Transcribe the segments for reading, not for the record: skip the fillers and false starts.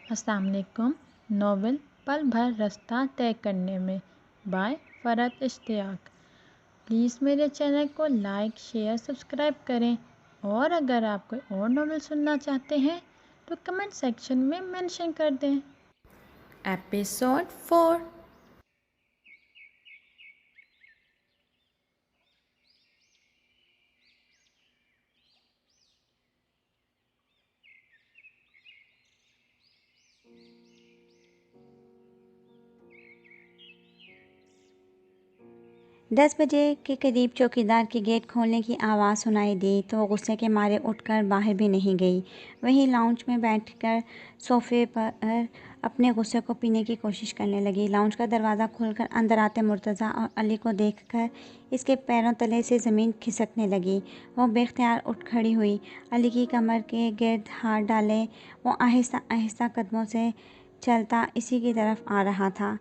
अस्सलाम वालेकुम। नॉवल पल भर रास्ता तय करने में बाय फ़रहत इश्तियाक। प्लीज़ मेरे चैनल को लाइक शेयर सब्सक्राइब करें और अगर आप कोई और नॉवल सुनना चाहते हैं तो कमेंट सेक्शन में मेंशन कर दें। एपिसोड 4। दस बजे के करीब चौकीदार के गेट खोलने की आवाज़ सुनाई दी तो वो गुस्से के मारे उठकर बाहर भी नहीं गई। वहीं लाउंज में बैठकर सोफ़े पर अपने गुस्से को पीने की कोशिश करने लगी। लाउंज का दरवाज़ा खोलकर अंदर आते मुर्तज़ा और अली को देखकर इसके पैरों तले से ज़मीन खिसकने लगी। वो बेख्तियार उठ खड़ी हुई। अली की कमर के गिर्द हाथ डाले वो आहिस्ता आहिस्ता कदमों से चलता इसी की तरफ आ रहा था।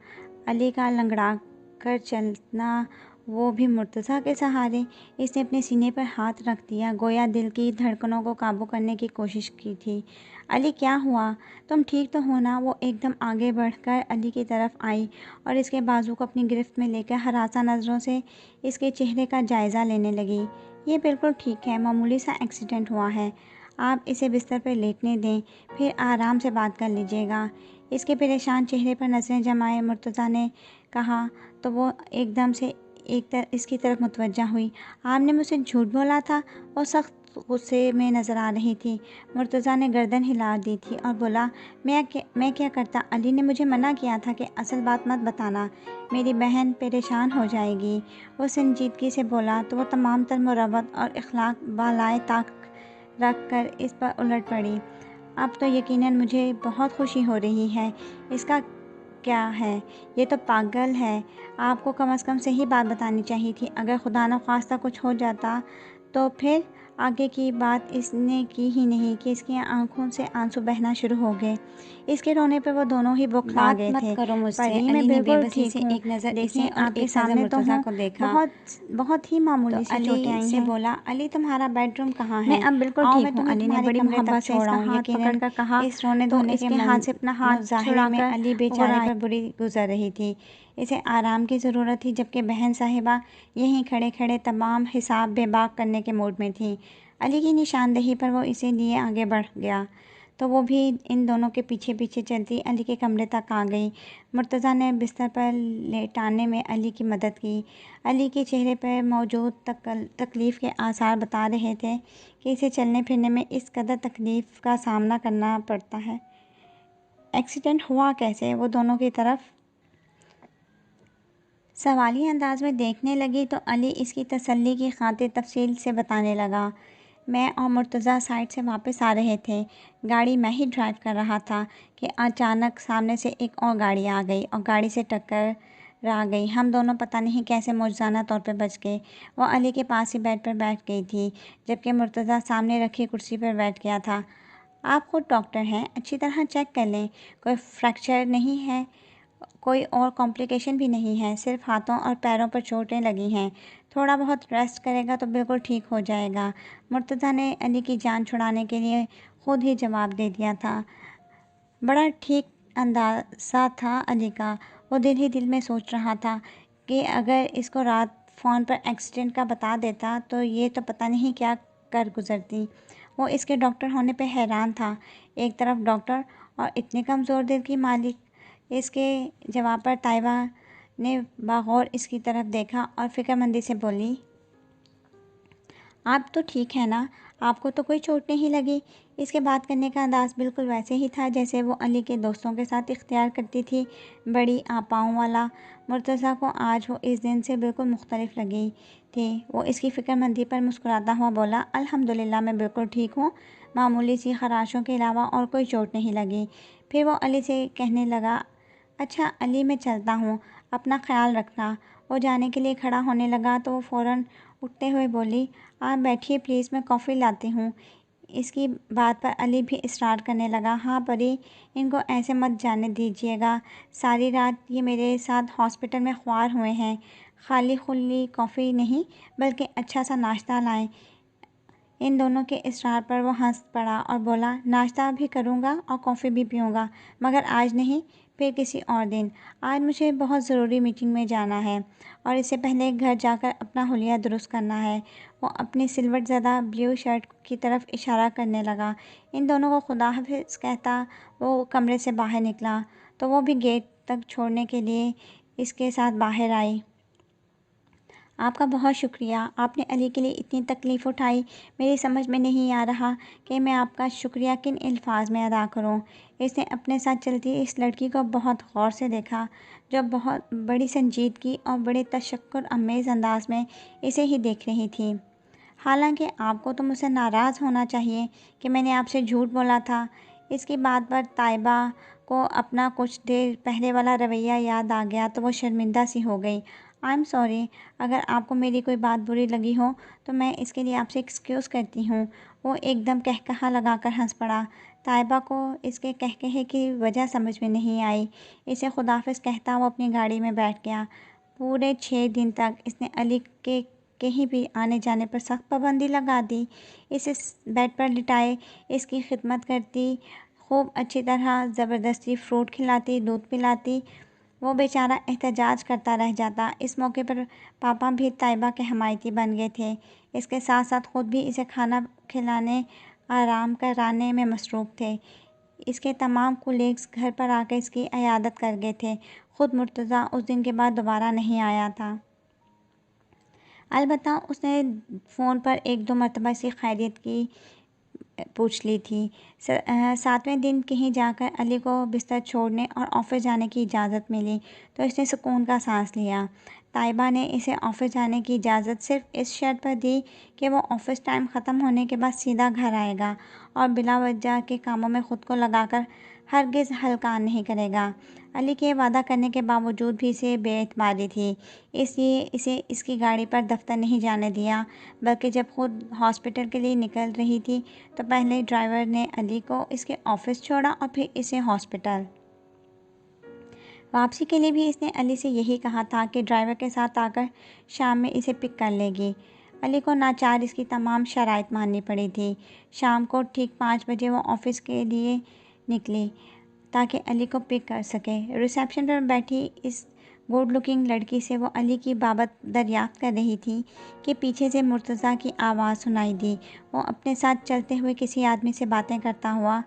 अली का लंगड़ा कर चलना, वो भी मुर्तज़ा के सहारे। इसने अपने सीने पर हाथ रख दिया, गोया दिल की धड़कनों को काबू करने की कोशिश की थी। अली क्या हुआ? तुम ठीक तो हो ना? वो एकदम आगे बढ़कर अली की तरफ आई और इसके बाजू को अपनी गिरफ्त में लेकर हरासा नज़रों से इसके चेहरे का जायज़ा लेने लगी। ये बिल्कुल ठीक है, मामूली सा एक्सीडेंट हुआ है। आप इसे बिस्तर पर लेटने दें, फिर आराम से बात कर लीजिएगा। इसके परेशान चेहरे पर नज़रें जमाए मुर्तज़ा ने कहा तो वो एकदम से इसकी तरफ मुतवज्जा हुई। आपने मुझसे झूठ बोला था। वो सख्त गुस्से में नज़र आ रही थी। मुर्तज़ा ने गर्दन हिला दी थी और बोला, मैं क्या करता? अली ने मुझे मना किया था कि असल बात मत बताना, मेरी बहन परेशान हो जाएगी। वो संजीदगी से बोला तो वो तमाम तर मुरवत और इखलाक बालाए ताक रख कर इस पर उलट पड़ी। अब तो यकीनन मुझे बहुत खुशी हो रही है। इसका क्या है? ये तो पागल है। आपको कम से कम सही बात बतानी चाहिए थी। अगर खुदा न खास्ता कुछ हो जाता तो फिर? आगे की बात इसने की ही नहीं कि इसकी आंखों से आंसू बहना शुरू हो गए। इसके रोने पर वो दोनों ही बुखला गए थे। करो मुझसे। परी, अली मैं ने बिल्कुल बेबसी ठीक से हूँ। एक नज़र इसे देखिए, और आपके एक नज़र सामने तो मुर्तज़ा हूँ। को देखा बहुत ही तो मामूली सी चोटें आई अली से हैं। बोला, अली तुम्हारा बेडरूम कहाँ है? मैं अब बिल्कुल आओ ठीक मैं हूँ। तुम्हें अली ने तुम्हारे बड़ी कमरे मोहब्बत तक से इसका छोड़ाऊँ। हाथ यकीनन पकड़कर कहा इस रोने तो धोने के इसके हाथ से अपना हाथ मुज़ाहिरे में छुड़ाकर अली बेचारे घबराई पर बुरी गुजर रही थी। इसे आराम की ज़रूरत थी, जबकि बहन साहिबा यहीं खड़े खड़े तमाम हिसाब बेबाक करने के मूड में थी। अली की निशानदेही पर वो इसे लिए आगे बढ़ गया तो वो भी इन दोनों के पीछे पीछे चलती अली के कमरे तक आ गई। मुर्तज़ा ने बिस्तर पर लेटाने में अली की मदद की। अली के चेहरे पर मौजूद तकलीफ़ के आसार बता रहे थे कि इसे चलने फिरने में इस कदर तकलीफ़ का सामना करना पड़ता है। एक्सीडेंट हुआ कैसे? वो दोनों की तरफ सवालिया अंदाज में देखने लगी तो अली इसकी तसल्ली की खातिर तफसील से बताने लगा। मैं और मुर्तज़ा साइड से वापस आ रहे थे। गाड़ी मैं ही ड्राइव कर रहा था कि अचानक सामने से एक और गाड़ी आ गई और गाड़ी से टक्कर आ गई। हम दोनों पता नहीं कैसे मौजूदाना तौर पर बच गए। वो अली के पास ही बेड पर बैठ गई थी, जबकि मुर्तज़ा सामने रखी कुर्सी पर बैठ गया था। आप खुद डॉक्टर हैं, अच्छी तरह चेक कर लें। कोई फ्रैक्चर नहीं है, कोई और कॉम्प्लिकेशन भी नहीं है, सिर्फ हाथों और पैरों पर चोटें लगी हैं। थोड़ा बहुत रेस्ट करेगा तो बिल्कुल ठीक हो जाएगा। मुर्तज़ा ने अली की जान छुड़ाने के लिए खुद ही जवाब दे दिया था। बड़ा ठीक अंदाज़ा था अली का। वो दिल ही दिल में सोच रहा था कि अगर इसको रात फ़ोन पर एक्सीडेंट का बता देता तो ये तो पता नहीं क्या कर गुजरती। वो इसके डॉक्टर होने पे हैरान था। एक तरफ डॉक्टर और इतने कमज़ोर दिल की मालिक। इसके जवाब पर ताइबा ने बागौर इसकी तरफ देखा और फिक्रमंदी से बोली, आप तो ठीक है ना? आपको तो कोई चोट नहीं लगी? इसके बात करने का अंदाज़ बिल्कुल वैसे ही था जैसे वो अली के दोस्तों के साथ इख्तियार करती थी, बड़ी आपाओं वाला। मुर्तज़ा को आज वो इस दिन से बिल्कुल मुख्तलिफ लगी थी। वो इसकी फ़िक्रमंदी पर मुस्कुराता हुआ बोला, अल्हम्दुलिल्लाह मैं बिल्कुल ठीक हूँ, मामूली सी खराशों के अलावा और कोई चोट नहीं लगी। फिर वो अली से कहने लगा, अच्छा अली मैं चलता हूँ, अपना ख्याल रखना। वो जाने के लिए खड़ा होने लगा तो वो फ़ौरन उठते हुए बोली, आप बैठिए प्लीज़, मैं कॉफ़ी लाती हूँ। इसकी बात पर अली भी इसरार करने लगा, हाँ परी, इनको ऐसे मत जाने दीजिएगा। सारी रात ये मेरे साथ हॉस्पिटल में ख्वार हुए हैं। खाली खुली कॉफ़ी नहीं बल्कि अच्छा सा नाश्ता लाएं। ان دونوں کے اصرار پر وہ ہنس پڑا اور بولا، ناشتہ بھی کروں گا اور کافی بھی پیوں گا، مگر آج نہیں، پھر کسی اور دن۔ آج مجھے بہت ضروری میٹنگ میں جانا ہے اور اس سے پہلے گھر جا کر اپنا حلیہ درست کرنا ہے۔ وہ اپنی سلوٹ زدہ بلیو شرٹ کی طرف اشارہ کرنے لگا۔ ان دونوں کو خدا حافظ کہتا وہ کمرے سے باہر نکلا تو وہ بھی گیٹ تک چھوڑنے کے لیے اس کے ساتھ باہر آئی۔ آپ کا بہت شکریہ، آپ نے علی کے لیے اتنی تکلیف اٹھائی، میری سمجھ میں نہیں آ رہا کہ میں آپ کا شکریہ کن الفاظ میں ادا کروں۔ اس نے اپنے ساتھ چلتی اس لڑکی کو بہت غور سے دیکھا جو بہت بڑی سنجیدگی اور بڑے تشکر آمیز انداز میں اسے ہی دیکھ رہی تھی۔ حالانکہ آپ کو تو مجھ سے ناراض ہونا چاہیے کہ میں نے آپ سے جھوٹ بولا تھا۔ اس کی بات پر طیبہ کو اپنا کچھ دیر پہلے والا رویہ یاد آ گیا تو وہ شرمندہ سی ہو گئی۔ آئی ایم سوری، اگر آپ کو میری کوئی بات بری لگی ہو تو میں اس کے لیے آپ سے ایکسکیوز کرتی ہوں۔ وہ ایک دم قہقہہ لگا کر ہنس پڑا۔ طیبہ کو اس کے قہقہے کی وجہ سمجھ میں نہیں آئی۔ اسے خداحافظ کہتا وہ اپنی گاڑی میں بیٹھ گیا۔ پورے 6 دن تک اس نے علی کے کہیں بھی آنے جانے پر سخت پابندی لگا دی۔ اسے بیڈ پر لٹائے اس کی خدمت کرتی، خوب اچھی طرح زبردستی فروٹ کھلاتی، دودھ پلاتی۔ وہ بیچارہ احتجاج کرتا رہ جاتا۔ اس موقع پر پاپا بھی طیبہ کے حمایتی بن گئے تھے۔ اس کے ساتھ ساتھ خود بھی اسے کھانا کھلانے، آرام کرانے میں مصروف تھے۔ اس کے تمام کولیگز گھر پر آ کے اس کی عیادت کر گئے تھے۔ خود مرتضیٰ اس دن کے بعد دوبارہ نہیں آیا تھا۔ البتہ اس نے فون پر 1-2 مرتبہ اس کی خیریت کی پوچھ لی تھی۔ 7ویں دن کہیں جا کر علی کو بستر چھوڑنے اور آفس جانے کی اجازت ملی تو اس نے سکون کا سانس لیا۔ طیبہ نے اسے آفس جانے کی اجازت صرف اس شرط پر دی کہ وہ آفس ٹائم ختم ہونے کے بعد سیدھا گھر آئے گا اور بلا وجہ کے کاموں میں خود کو لگا کر ہرگز ہلکان نہیں کرے گا۔ علی کے وعدہ کرنے کے باوجود بھی اسے بے اعتباری تھی، اس لیے اسے اس کی گاڑی پر دفتر نہیں جانے دیا، بلکہ جب خود ہاسپٹل کے لیے نکل رہی تھی تو پہلے ڈرائیور نے علی کو اس کے آفس چھوڑا اور پھر اسے ہاسپٹل۔ واپسی کے لیے بھی اس نے علی سے یہی کہا تھا کہ ڈرائیور کے ساتھ آ کر شام میں اسے پک کر لے گی۔ علی کو ناچار اس کی تمام شرائط ماننی پڑی تھی۔ شام کو ٹھیک 5 بجے وہ آفس کے لیے نکلی تاکہ علی کو پک کر سکے۔ ریسیپشن پر بیٹھی اس گڈ لکنگ لڑکی سے وہ علی کی بابت دریافت کر رہی تھی کہ پیچھے سے مرتضیٰ کی آواز سنائی دی۔ وہ اپنے ساتھ چلتے ہوئے کسی آدمی سے باتیں کرتا ہوا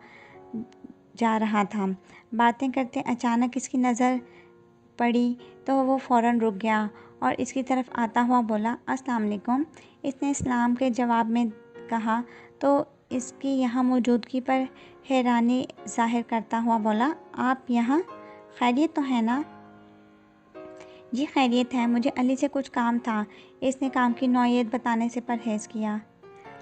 جا رہا تھا۔ باتیں کرتے اچانک اس کی نظر پڑی تو وہ فوراً رک گیا اور اس کی طرف آتا ہوا بولا، السلام علیکم۔ اس نے سلام کے جواب میں کہا تو اس کی یہاں موجودگی پر حیرانی ظاہر کرتا ہوا بولا، آپ یہاں؟ خیریت تو ہے نا؟ جی خیریت ہے، مجھے علی سے کچھ کام تھا۔ اس نے کام کی نوعیت بتانے سے پرہیز کیا۔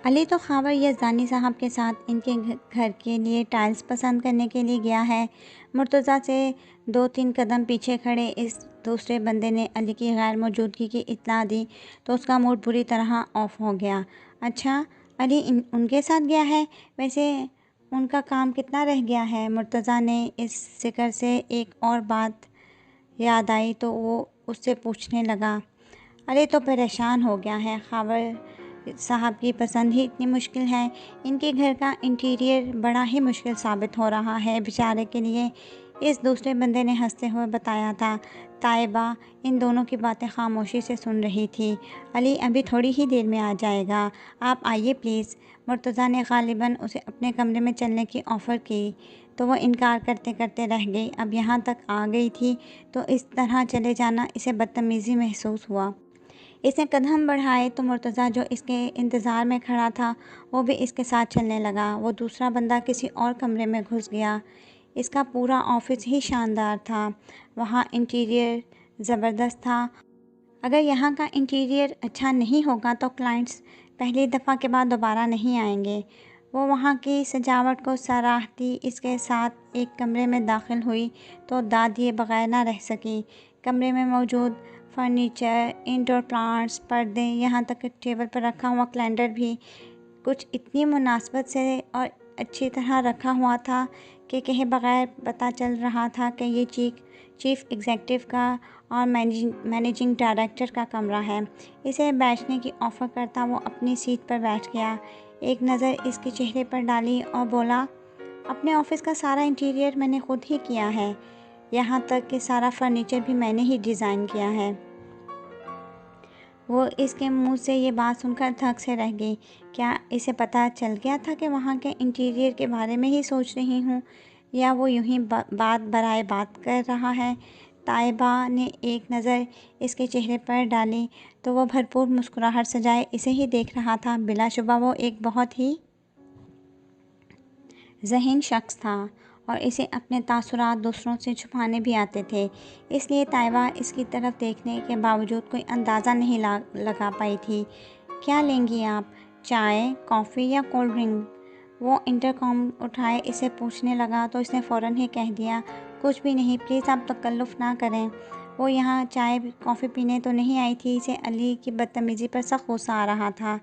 علی تو خاور یزدانی صاحب کے ساتھ ان کے گھر کے لیے ٹائلز پسند کرنے کے لیے گیا ہے۔ مرتضیٰ سے 2-3 قدم پیچھے کھڑے اس دوسرے بندے نے علی کی غیر موجودگی کی اطلاع دی تو اس کا موڈ بری طرح آف ہو گیا۔ اچھا، علی ان کے ساتھ گیا ہے؟ ویسے ان کا کام کتنا رہ گیا ہے؟ مرتضیٰ نے اس ذکر سے ایک اور بات یاد آئی تو وہ اس سے پوچھنے لگا۔ علی تو پریشان ہو گیا ہے، خاور صاحب کی پسند ہی اتنی مشکل ہے، ان کے گھر کا انٹیریئر بڑا ہی مشکل ثابت ہو رہا ہے بیچارے کے لیے، اس دوسرے بندے نے ہنستے ہوئے بتایا تھا۔ طیبہ ان دونوں کی باتیں خاموشی سے سن رہی تھی۔ علی ابھی تھوڑی ہی دیر میں آ جائے گا، آپ آئیے پلیز۔ مرتضیٰ نے غالباً اسے اپنے کمرے میں چلنے کی آفر کی تو وہ انکار کرتے کرتے رہ گئی۔ اب یہاں تک آ گئی تھی تو اس طرح چلے جانا اسے بدتمیزی محسوس ہوا۔ اس نے قدم بڑھائے تو مرتضیٰ جو اس کے انتظار میں کھڑا تھا وہ بھی اس کے ساتھ چلنے لگا۔ وہ دوسرا بندہ کسی اور کمرے میں گھس گیا۔ اس کا پورا آفس ہی شاندار تھا، وہاں انٹیریئر زبردست تھا۔ اگر یہاں کا انٹیریئر اچھا نہیں ہوگا تو کلائنٹس پہلی دفعہ کے بعد دوبارہ نہیں آئیں گے۔ وہ وہاں کی سجاوٹ کو سراہتی اس کے ساتھ ایک کمرے میں داخل ہوئی تو داد دیے بغیر نہ رہ سکی۔ کمرے میں موجود فرنیچر، انڈور پلانٹس، پردے، یہاں تک کہ ٹیبل پر رکھا ہوا کیلنڈر بھی کچھ اتنی مناسبت سے اور اچھی طرح رکھا ہوا تھا کہ کہے بغیر پتہ چل رہا تھا کہ یہ چیف ایگزیکٹو کا اور مینیجنگ ڈائریکٹر کا کمرہ ہے۔ اسے بیٹھنے کی آفر کرتا وہ اپنی سیٹ پر بیٹھ گیا۔ ایک نظر اس کے چہرے پر ڈالی اور بولا، اپنے آفس کا سارا انٹیریئر میں نے خود ہی کیا ہے، یہاں تک کہ سارا فرنیچر بھی میں نے ہی ڈیزائن کیا ہے۔ وہ اس کے منہ سے یہ بات سن کر تھک سے رہ گئی۔ کیا اسے پتہ چل گیا تھا کہ وہاں کے انٹیریئر کے بارے میں ہی سوچ رہی ہوں، یا وہ یوں ہی بات برائے بات کر رہا ہے؟ طیبہ نے ایک نظر اس کے چہرے پر ڈالی تو وہ بھرپور مسکراہٹ سجائے اسے ہی دیکھ رہا تھا۔ بلا شبہ وہ ایک بہت ہی ذہین شخص تھا اور اسے اپنے تاثرات دوسروں سے چھپانے بھی آتے تھے، اس لیے طیبہ اس کی طرف دیکھنے کے باوجود کوئی اندازہ نہیں لگا پائی تھی۔ کیا لیں گی آپ، چائے، کافی یا کولڈ ڈرنک؟ وہ انٹرکام اٹھائے اسے پوچھنے لگا تو اس نے فوراً ہی کہہ دیا، کچھ بھی نہیں، پلیز آپ تکلف نہ کریں۔ وہ یہاں چائے کافی پینے تو نہیں آئی تھی، اسے علی کی بدتمیزی پر سخت غصہ آ رہا تھا۔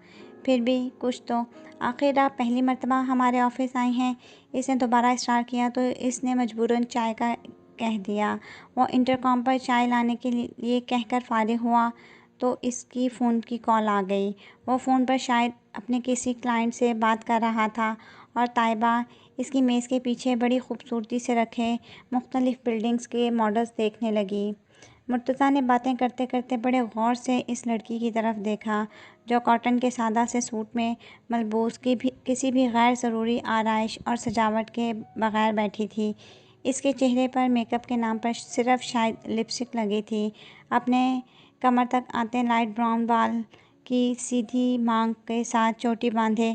پھر بھی کچھ تو، آخر آپ پہلی مرتبہ ہمارے آفس آئی ہیں۔ اس نے دوبارہ اصرار کیا تو اس نے مجبوراً چائے کا کہہ دیا۔ وہ انٹرکام پر چائے لانے کے لیے کہہ کر فارغ ہوا تو اس کی فون کی کال آ گئی۔ وہ فون پر شاید اپنے کسی کلائنٹ سے بات کر رہا تھا اور طیبہ اس کی میز کے پیچھے بڑی خوبصورتی سے رکھے مختلف بلڈنگز کے ماڈلز دیکھنے لگی۔ مرتضیٰ نے باتیں کرتے کرتے بڑے غور سے اس لڑکی کی طرف دیکھا جو کاٹن کے سادہ سے سوٹ میں ملبوس کسی بھی غیر ضروری آرائش اور سجاوٹ کے بغیر بیٹھی تھی۔ اس کے چہرے پر میک اپ کے نام پر صرف شاید لپسٹک لگی تھی۔ اپنے کمر تک آتے لائٹ براؤن بال کی سیدھی مانگ کے ساتھ چوٹی باندھے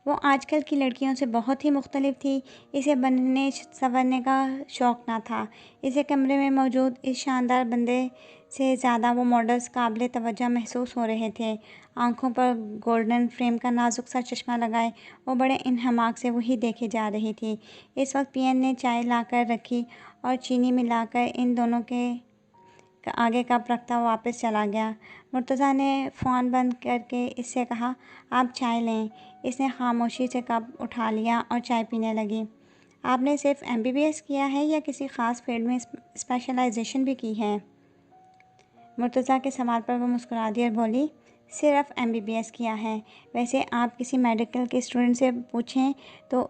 وہ آج کل کی لڑکیوں سے بہت ہی مختلف تھی۔ اسے بننے سنورنے کا شوق نہ تھا۔ اسے کمرے میں موجود اس شاندار بندے سے زیادہ وہ ماڈلز قابل توجہ محسوس ہو رہے تھے۔ آنکھوں پر گولڈن فریم کا نازک سا چشمہ لگائے وہ بڑے انہماک سے وہی دیکھے جا رہی تھی۔ اس وقت پین نے چائے لا کر رکھی اور چینی ملا کر ان دونوں کے آگے کپ رکھتا واپس چلا گیا۔ مرتضیٰ نے فون بند کر کے اس سے کہا، آپ چائے لیں۔ اس نے خاموشی سے کپ اٹھا لیا اور چائے پینے لگی۔ آپ نے صرف MBBS کیا ہے یا کسی خاص فیلڈ میں اسپیشلائزیشن بھی کی ہے؟ مرتضیٰ کے سوال پر وہ مسکرا دی اور بولی، صرف MBBS کیا ہے۔ ویسے آپ کسی میڈیکل کے اسٹوڈنٹ سے پوچھیں تو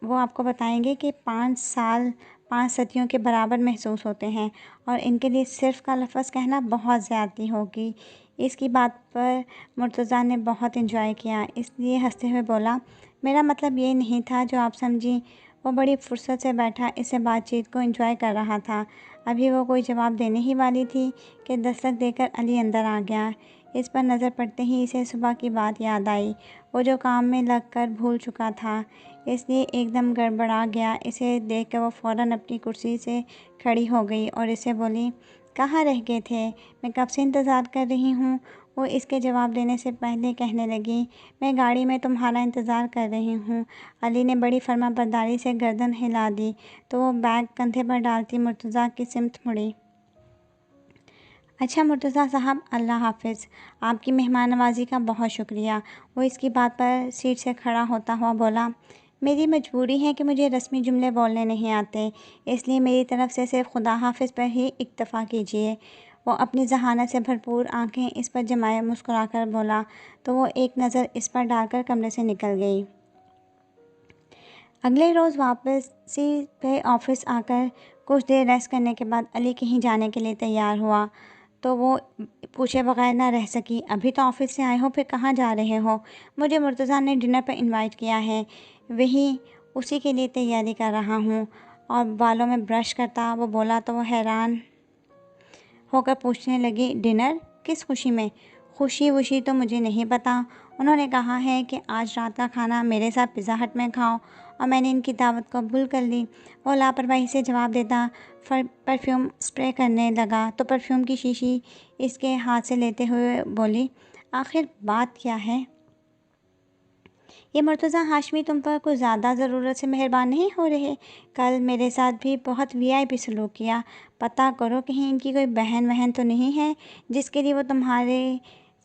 وہ آپ کو بتائیں گے کہ 5 سال 5 صدیوں کے برابر محسوس ہوتے ہیں اور ان کے لیے صرف کا لفظ کہنا بہت زیادتی ہوگی۔ اس کی بات پر مرتضیٰ نے بہت انجوائے کیا، اس لیے ہنستے ہوئے بولا، میرا مطلب یہ نہیں تھا جو آپ سمجھی۔ وہ بڑی فرصت سے بیٹھا اس سے بات چیت کو انجوائے کر رہا تھا۔ ابھی وہ کوئی جواب دینے ہی والی تھی کہ دستک دے کر علی اندر آ گیا۔ اس پر نظر پڑتے ہی اسے صبح کی بات یاد آئی۔ وہ جو کام میں لگ کر بھول چکا تھا، اس لیے ایک دم گڑبڑا گیا۔ اسے دیکھ کر وہ فوراً اپنی کرسی سے کھڑی ہو گئی اور اسے بولی، کہاں رہ گئے تھے؟ میں کب سے انتظار کر رہی ہوں۔ وہ اس کے جواب دینے سے پہلے کہنے لگی، میں گاڑی میں تمہارا انتظار کر رہی ہوں۔ علی نے بڑی فرما برداری سے گردن ہلا دی تو وہ بیگ کندھے پر ڈالتی مرتضیٰ کی سمت مڑی۔ اچھا مرتضیٰ صاحب، اللہ حافظ۔ آپ کی مہمان نوازی کا بہت شکریہ۔ وہ اس کی بات پر سیٹ سے کھڑا ہوتا ہوا بولا، میری مجبوری ہے کہ مجھے رسمی جملے بولنے نہیں آتے، اس لیے میری طرف سے صرف خدا حافظ پر ہی اکتفا کیجیے۔ وہ اپنی ذہانت سے بھرپور آنکھیں اس پر جمائے مسکرا کر بولا تو وہ ایک نظر اس پر ڈال کر کمرے سے نکل گئی۔ اگلے روز واپسی پہ آفس آ کر کچھ دیر ریسٹ کرنے کے بعد علی کہیں جانے کے لیے تیار ہوا تو وہ پوچھے بغیر نہ رہ سکی، ابھی تو آفس سے آئے ہو، پھر کہاں جا رہے ہو؟ مجھے مرتضیٰ نے ڈنر پر انوائٹ کیا ہے، اسی کے لیے تیاری کر رہا ہوں۔ اور بالوں میں برش کرتا وہ بولا تو وہ حیران ہو کر پوچھنے لگی، ڈنر؟ کس خوشی میں؟ خوشی وشی تو مجھے نہیں پتہ، انہوں نے کہا ہے کہ آج رات کا کھانا میرے ساتھ پیزا ہٹ میں کھاؤ اور میں نے ان کی دعوت قبول کر لی۔ وہ لاپرواہی سے جواب دیتا پرفیوم اسپرے کرنے لگا تو پرفیوم کی شیشی اس کے ہاتھ سے لیتے ہوئے بولی، آخر بات کیا ہے؟ یہ مرتضیٰ ہاشمی تم پر کچھ زیادہ ضرورت سے مہربان نہیں ہو رہے؟ کل میرے ساتھ بھی بہت VIP سلوک کیا۔ پتہ کرو کہیں ان کی کوئی بہن وہن تو نہیں ہے جس کے لیے وہ تمہارے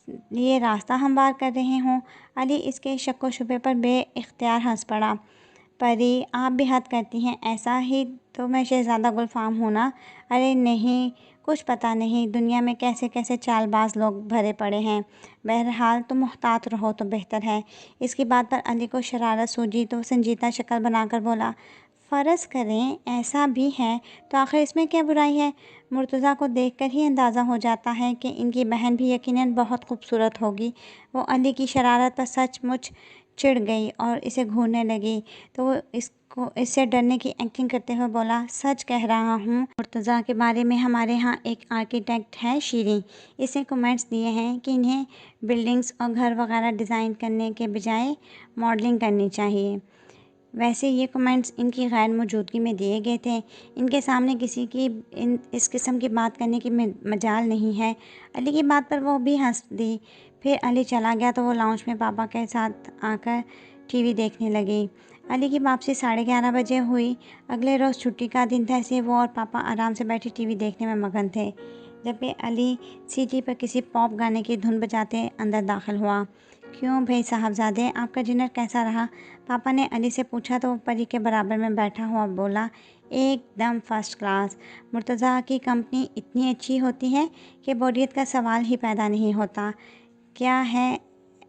لیے راستہ ہموار کر رہے ہوں۔ علی اس کے شک و شبے پر بے اختیار ہنس پڑا परी, आप भी हद करती हैं। ऐसा ही तो मैं शहज़ादा गुलफाम हूँ ना। अरे नहीं, कुछ पता नहीं दुनिया में कैसे कैसे चालबाज लोग भरे पड़े हैं। बहरहाल तुम मुहतात रहो तो बेहतर है। इसकी बात पर अली को शरारत सूझी तो संजीदा शक्ल बनाकर बोला, फ़र्ज़ करें ऐसा भी है तो आखिर इसमें क्या बुराई है। मुर्तज़ा को देखकर ही अंदाज़ा हो जाता है कि इनकी बहन भी यकीनन बहुत खूबसूरत होगी। वो अली की शरारत पर सचमुच चिढ़ गई और इसे घूरने लगी, तो वो इससे डरने की एक्टिंग करते हुए बोला, सच कह रहा हूँ, मुर्तज़ा के बारे में हमारे यहाँ एक आर्किटेक्ट है शीरी। इसने कमेंट्स दिए हैं कि इन्हें बिल्डिंग्स और घर वगैरह डिज़ाइन करने के बजाय मॉडलिंग करनी चाहिए। वैसे ये कमेंट्स इनकी गैर मौजूदगी में दिए गए थे। इनके सामने किसी की इस किस्म की बात करने की मजाल नहीं है। अली की बात पर वो भी हंस दी। फिर अली चला गया तो वो लाउंज में पापा के साथ आकर टीवी देखने लगी। अली की वापसी 11:30 बजे हुई। अगले रोज़ छुट्टी का दिन था, इसलिए वो और पापा आराम से बैठे टीवी देखने में मगन थे। जब भी अली सीटी पर किसी पॉप गाने की धुन बजाते अंदर दाखिल हुआ। क्यों भाई साहबजादे, आपका डिनर कैसा रहा? पापा ने अली से पूछा तो वो परी के बराबर में बैठा हुआ बोला, एकदम फर्स्ट क्लास। मुर्तज़ा की कंपनी इतनी अच्छी होती है कि बोरियत का सवाल ही पैदा नहीं होता। क्या है,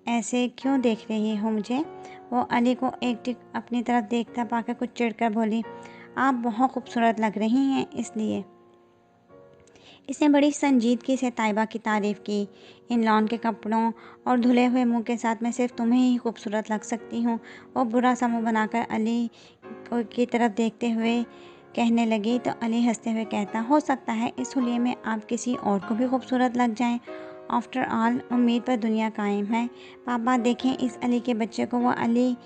ऐसे क्यों देख रही हो मुझे? वो अली को एक टिक अपनी तरफ देखता पाकर कुछ चिढ़कर बोली, आप बहुत खूबसूरत लग रही हैं इसलिए। इसने बड़ी संजीदगी से ताइबा की तारीफ़ की। इन लॉन के कपड़ों और धुले हुए मुंह के साथ मैं सिर्फ तुम्हें ही खूबसूरत लग सकती हूँ। वो बुरा सा मुँह बनाकर अली की तरफ देखते हुए कहने लगी तो अली हंसते हुए कहता, हो सकता है इस हुलिये में आप किसी और को भी खूबसूरत लग जाएं। आफ्टर ऑल उम्मीद पर दुनिया कायम है। पापा देखें इस अली के बच्चे को। वो अली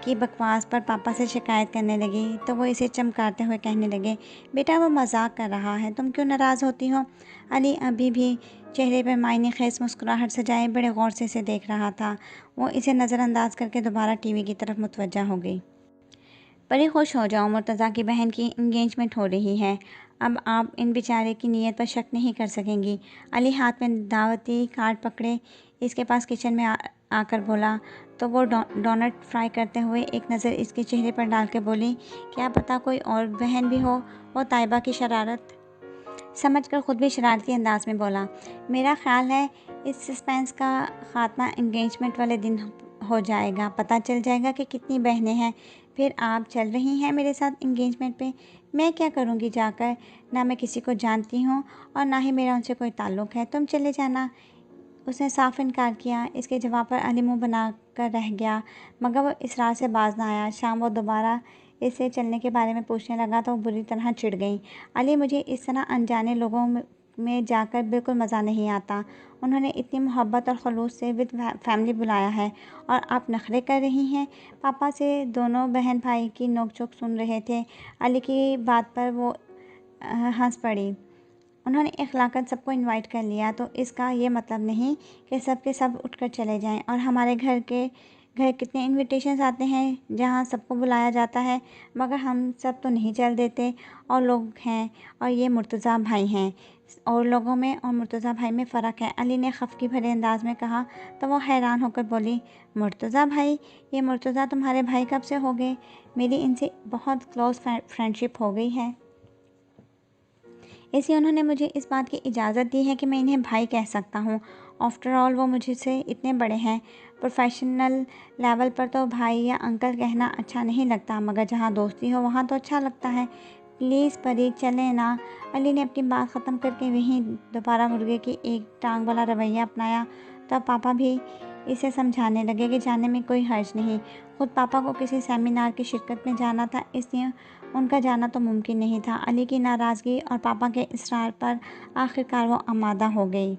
की बकवास पर पापा से शिकायत करने लगी तो वो इसे चमकाते हुए कहने लगे, बेटा वो मजाक कर रहा है, तुम क्यों नाराज़ होती हो? अली अभी भी चेहरे पर मायने खेस मुस्कुराहट सजाए बड़े गौर से इसे देख रहा था। वो इसे नज़रअंदाज करके दोबारा टीवी की तरफ मुतवज्जा हो गई। परी, खुश हो जाओ, मुर्तज़ा की बहन की इंगेजमेंट हो रही है। अब आप इन बेचारे की नीयत पर शक नहीं कर सकेंगी। अली हाथ में दावती कार्ड पकड़े इसके पास किचन में आकर बोला तो वो डोनट फ्राई करते हुए एक नज़र इसके चेहरे पर डाल के बोली, क्या पता कोई और बहन भी हो। वो ताइबा की शरारत समझकर खुद भी शरारती अंदाज में बोला, मेरा ख्याल है इस सस्पेंस का ख़ात्मा एंगेजमेंट वाले दिन हो जाएगा। पता चल जाएगा कि कितनी बहनें हैं। फिर आप चल रही हैं मेरे साथ एंगेजमेंट पे? मैं क्या करूँगी जाकर? ना मैं किसी को जानती हूँ और ना ही मेरा उनसे कोई ताल्लुक़ है। तुम चले जाना। उसने साफ इनकार किया। इसके जवाब पर अली मुंह बनाकर रह गया, मगर वो इसरार से बाज ना आया। शाम वो दोबारा इससे चलने के बारे में पूछने लगा तो वो बुरी तरह चिढ़ गई। अली, मुझे इस तरह अनजाने लोगों में जाकर बिल्कुल मज़ा नहीं आता। उन्होंने इतनी मोहब्बत और खलूस से विद फैमिली बुलाया है और आप नखरे कर रही हैं। पापा से दोनों बहन भाई की नोक-झोंक सुन रहे थे। अली की बात पर वो हंस पड़ी। उन्होंने इखलाकन सबको इनवाइट कर लिया तो इसका ये मतलब नहीं कि सब के सब उठकर चले जाएं। और हमारे घर कितने इनविटेशंस आते हैं जहाँ सबको बुलाया जाता है, मगर हम सब तो नहीं चल देते। और लोग हैं, और ये मुर्तज़ा भाई हैं। और लोगों में और मुर्तज़ा भाई में फ़र्क है। अली ने खफकी भरे अंदाज में कहा तो वो हैरान होकर बोली, मुर्तज़ा भाई? ये मुर्तज़ा तुम्हारे भाई कब से हो गए? मेरी इनसे बहुत क्लोज़ फ्रेंडशिप हो गई है, इसलिए उन्होंने मुझे इस बात की इजाज़त दी है कि मैं इन्हें भाई कह सकता हूँ। आफ्टर ऑल वो मुझसे इतने बड़े हैं। प्रोफेशनल लेवल पर तो भाई या अंकल कहना अच्छा नहीं लगता, मगर जहाँ दोस्ती हो वहाँ तो अच्छा लगता है। प्लीज़ परी, चलें ना। अली ने अपनी बात ख़त्म करके वहीं दोबारा मुर्गे की एक टांग वाला रवैया अपनाया। तब पापा भी इसे समझाने लगे कि जाने में कोई हर्ज नहीं। खुद पापा को किसी सेमिनार की शिरकत में जाना था, इसलिए उनका जाना तो मुमकिन नहीं था। अली की नाराज़गी और पापा के इसरार पर आखिरकार वो आमादा हो गई।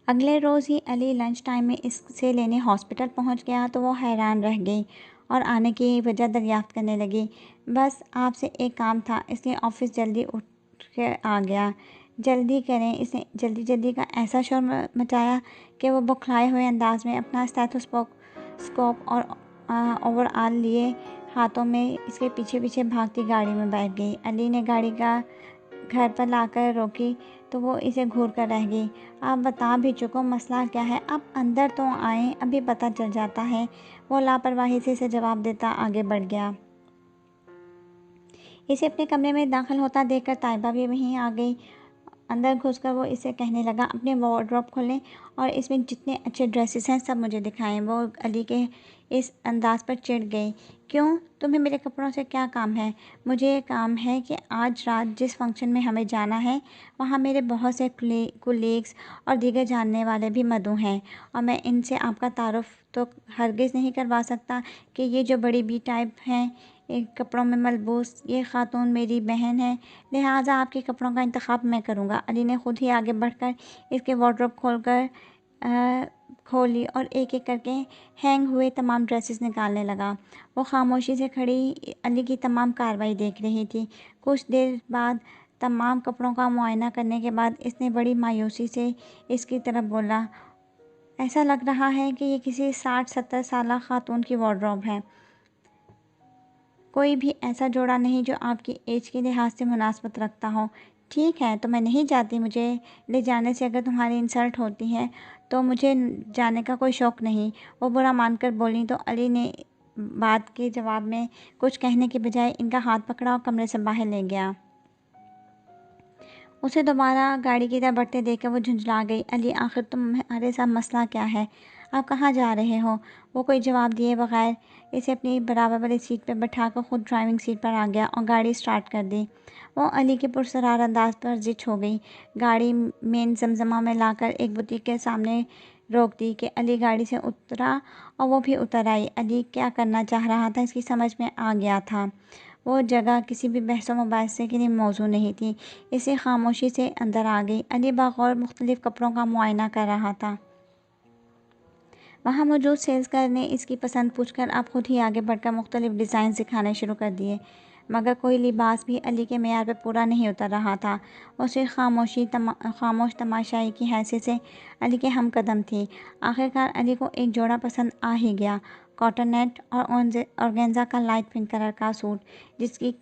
अगले रोज़ ही अली लंच टाइम में इससे लेने हॉस्पिटल पहुंच गया तो वो हैरान रह गई और आने की वजह दरियाफ्त करने लगी। बस आपसे एक काम था, इसलिए ऑफिस जल्दी उठ के आ गया। जल्दी करें। इसने जल्दी का ऐसा शोर मचाया कि वो बौखलाए हुए अंदाज में अपना स्टेथोस्कोप और ओवरऑल लिए हाथों में इसके पीछे पीछे भागती गाड़ी में बैठ गई। अली ने गाड़ी का घर पर लाकर रोकी तो वो इसे घूर कर रह गई। आप बता भी चुको मसला क्या है, आप अंदर तो आएँ, अभी पता चल जाता है। वो लापरवाही से इसे जवाब देता आगे बढ़ गया। इसे अपने कमरे में दाखिल होता देखकर ताइबा भी वहीं आ गई। अंदर घुसकर वो इसे कहने लगा, अपने वार्डरोब खोलें और इसमें जितने अच्छे ड्रेसेस हैं सब मुझे दिखाएं। वो अली के इस अंदाज पर चिढ़ गई। क्यों, तुम्हें मेरे कपड़ों से क्या काम है? मुझे ये काम है कि आज रात जिस फंक्शन में हमें जाना है वहाँ मेरे बहुत से कुलीग्स और दीगर जानने वाले भी मदऊ हैं और मैं इनसे आपका तारुफ तो हरगिज़ नहीं करवा सकता कि ये जो बड़ी बी टाइप हैं एक कपड़ों में मलबूस ये ख़ातून मेरी बहन है, लिहाजा आपके कपड़ों का इंतखाब मैं करूँगा। अली ने खुद ही आगे बढ़कर इसके वार्डरोब खोली और एक एक करके हैंग हुए तमाम ड्रेसेस निकालने लगा। वो खामोशी से खड़ी अली की तमाम कार्रवाई देख रही थी। कुछ देर बाद तमाम कपड़ों का मुआयना करने के बाद इसने बड़ी मायूसी से इसकी तरफ बोला, ऐसा लग रहा है कि ये किसी 60-70 साल खातून की वार्डरोब है। कोई भी ऐसा जोड़ा नहीं जो आपकी एज के लिहाज से मुनासबत रखता हो। ठीक है तो मैं नहीं जाती, मुझे ले जाने से अगर तुम्हारी इंसल्ट होती है तो मुझे जाने का कोई शौक़ नहीं। वो बुरा मानकर बोली तो अली ने बात के जवाब में कुछ कहने के बजाय इनका हाथ पकड़ा और कमरे से बाहर ले गया। उसे दोबारा गाड़ी की तरफ बढ़ते देखकर वो झुंझला गई। अली, आखिर तुम्हारे साथ मसला क्या है? आप कहाँ जा रहे हो? वो कोई जवाब दिए बगैर इसे अपनी बराबर वाली सीट पर बैठाकर खुद ड्राइविंग सीट पर आ गया और गाड़ी स्टार्ट कर दी। वो अली के पुरसरार अंदाज पर जिच हो गई। गाड़ी मेन जमजमा में लाकर एक बुटीक के सामने रोक दी कि अली गाड़ी से उतरा और वो भी उतर आई। अली क्या करना चाह रहा था इसकी समझ में आ गया था। वो जगह किसी भी बहसो मुबाहिसे के लिए मौजू नहीं थी। इसे खामोशी से अंदर आ गई। अली बागौर मुख्तलिफ कपड़ों का मुआयना कर रहा था। वहाँ मौजूद सेल्सगर्ल ने इसकी पसंद पूछकर अब खुद ही आगे बढ़कर मुख्तलिफ डिज़ाइन दिखाने शुरू कर दिए, मगर कोई लिबास भी अली के मेयार पर पूरा नहीं उतर रहा था। उसे खामोश तमाशाई की हैसियत से अली के हम कदम थी। आखिरकार अली को एक जोड़ा पसंद आ ही गया, कॉटन नेट और ऑर्गेन्जा का लाइट पिंक कलर का सूट, जिसकी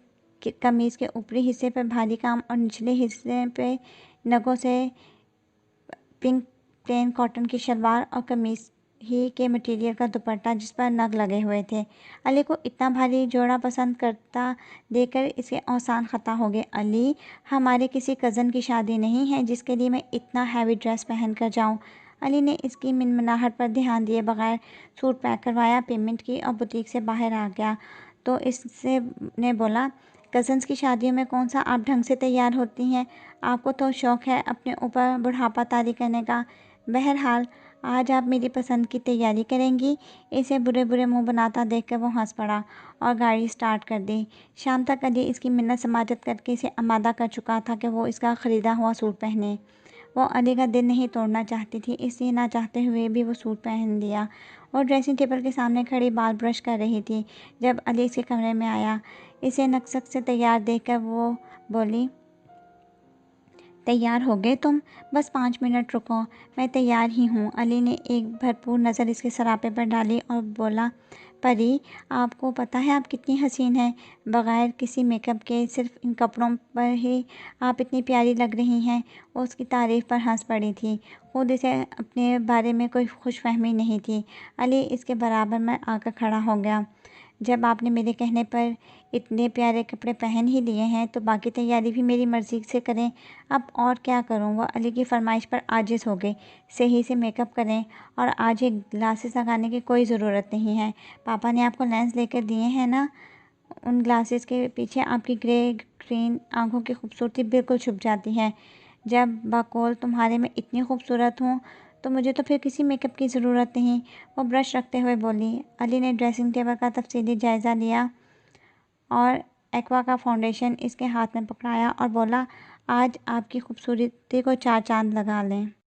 कमीज़ के ऊपरी हिस्से पर भारी काम और निचले हिस्से पे नगों से पिंक प्लेन कॉटन की शलवार और कमीज़ ही के मटेरियल का दुपट्टा जिस पर नग लगे हुए थे। अली को इतना भारी जोड़ा पसंद करता देखकर इसके औसान ख़ता हो गए। अली, हमारे किसी कज़न की शादी नहीं है जिसके लिए मैं इतना हैवी ड्रेस पहन कर जाऊँ। अली ने इसकी मिनमिनाहट पर ध्यान दिए बगैर सूट पैक करवाया, पेमेंट की और बुटीक से बाहर आ गया तो इससे ने बोला, कज़न्स की शादियों में कौन सा आप ढंग से तैयार होती हैं? आपको तो शौक़ है अपने ऊपर बुढ़ापा तारी करने का। बहरहाल आज आप मेरी पसंद की तैयारी करेंगी। इसे बुरे बुरे मुंह बनाता देखकर वो हंस पड़ा और गाड़ी स्टार्ट कर दी। शाम तक अली इसकी मिन्नत समाजत करके इसे आमादा कर चुका था कि वो इसका ख़रीदा हुआ सूट पहने। वो अली का दिल नहीं तोड़ना चाहती थी, इसलिए ना चाहते हुए भी वो सूट पहन लिया और ड्रेसिंग टेबल के सामने खड़ी बाल ब्रश कर रही थी जब अली इसके कमरे में आया। इसे नक्सक से तैयार देखकर वो बोली, तैयार हो गए तुम? बस 5 मिनट रुको, मैं तैयार ही हूँ। अली ने एक भरपूर नज़र इसके सरापे पर डाली और बोला, परी, आपको पता है आप कितनी हसीन हैं। बग़ैर किसी मेकअप के सिर्फ इन कपड़ों पर ही आप इतनी प्यारी लग रही हैं। वो उसकी तारीफ़ पर हंस पड़ी थी। खुद इसे अपने बारे में कोई खुशफहमी नहीं थी। अली इसके बराबर में आकर खड़ा हो गया। जब आपने मेरे कहने पर इतने प्यारे कपड़े पहन ही लिए हैं तो बाकी तैयारी भी मेरी मर्ज़ी से करें। अब और क्या करूँ? वह अली की फरमाइश पर आजिज़ हो गई। सही से मेकअप करें और आज ये ग्लासेस लगाने की कोई ज़रूरत नहीं है। पापा ने आपको लेंस लेकर दिए हैं ना? उन ग्लासेस के पीछे आपकी ग्रे ग्रीन आँखों की खूबसूरती बिल्कुल छुप जाती है। जब बकौल तुम्हारे में इतनी खूबसूरत हूँ तो मुझे तो फिर किसी मेकअप की ज़रूरत नहीं, वो ब्रश रखते हुए बोली। अली ने ड्रेसिंग टेबल का तफसीली जायज़ा लिया और एक्वा का फाउंडेशन इसके हाथ में पकड़ाया और बोला, आज आपकी खूबसूरती को 4 चांद लगा लें।